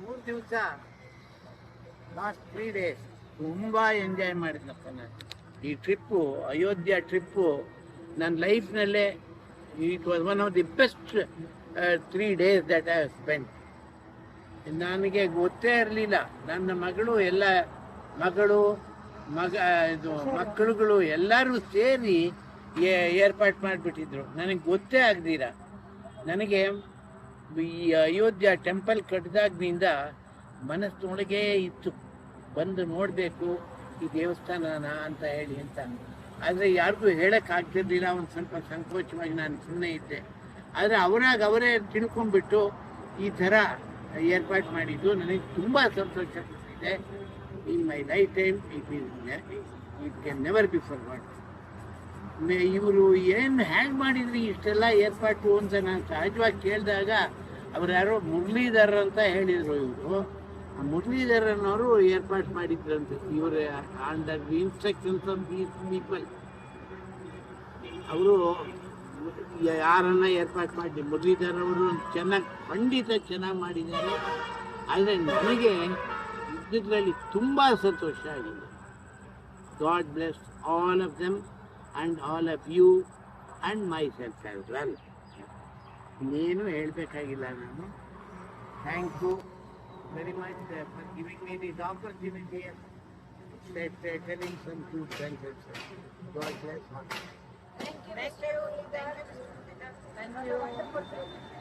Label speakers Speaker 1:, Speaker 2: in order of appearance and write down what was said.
Speaker 1: 3 ದಿವಸ last 3 days ತುಂಬ enjoy ಮಾಡಿದ್ನಪ್ಪ ನಾನು. ಈ ಟ್ರಿಪ್ಪು, ಅಯೋಧ್ಯ ಟ್ರಿಪ್ಪು ನನ್ನ ಲೈಫ್ನಲ್ಲೇ it was one of the best 3 days that I have spend. ನನಗೆ ಗೊತ್ತೇ ಇರಲಿಲ್ಲ, ನನ್ನ ಮಗಳು ಮಕ್ಕಳುಗಳು ಎಲ್ಲರೂ ಸೇರಿ ಏರ್ಪಾಟ್ ಮಾಡಿಬಿಟ್ಟಿದ್ರು. ನನಗೆ ಗೊತ್ತೇ ಆಗದಿರ ನನಗೆ ಈ ಅಯೋಧ್ಯ ಟೆಂಪಲ್ ಕಟ್ಟಿದಾಗಿನಿಂದ ಮನಸ್ಸಿನೊಳಗೆ ಇತ್ತು, ಬಂದು ನೋಡಬೇಕು ಈ ದೇವಸ್ಥಾನನ ಅಂತ ಹೇಳಿ ಅಂತ. ಆದರೆ ಯಾರಿಗೂ ಹೇಳೋಕ್ಕಾಗ್ತಿರ್ಲಿಲ್ಲ, ಒಂದು ಸ್ವಲ್ಪ ಸಂಕೋಚವಾಗಿ ನಾನು ಸುಮ್ಮನೆ ಇದ್ದೆ. ಆದರೆ ಅವರೇ ತಿಳ್ಕೊಂಡ್ಬಿಟ್ಟು ಈ ಥರ ಏರ್ಪಾಟ್ ಮಾಡಿದ್ದು ನನಗೆ ತುಂಬ ಸಂತೋಷ ಇದೆ. In my life time it can never be forgot. ಇವರು ಏನು ಹ್ಯಾಂಗ್ ಮಾಡಿದ್ರಿ ಇಷ್ಟೆಲ್ಲ ಏರ್ಪಾಟು ಅಂತ ನಾನು ಸಹಜವಾಗಿ ಕೇಳಿದಾಗ ಅವ್ರು ಯಾರೋ ಮುರಳೀಧರ್ ಅಂತ ಹೇಳಿದರು. ಇವರು ಮುರಳೀಧರ್ ಅನ್ನೋರು ಏರ್ಪಾಟ್ ಮಾಡಿದ್ರಂತೆ. ಇವರು under the instructions of these people. ಅವರು ಯಾರನ್ನ ಏರ್ಪಾಟ್ ಮಾಡಿ ಮುರಳೀಧರ್ ಅವರು ಖಂಡಿತ ಚೆನ್ನಾಗಿ ಮಾಡಿದ್ದಾರೆ. ಆದರೆ ನನಗೆ ಇದರಲ್ಲಿ ತುಂಬ ಸಂತೋಷ ಆಗಿದೆ. God bless all of them and all of you and myself as well. ಇನ್ನೇನು ಹೇಳಬೇಕಾಗಿಲ್ಲ ನಾನು. Thank you very much for giving me this opportunity telling some true sentences. God bless.
Speaker 2: Thank you.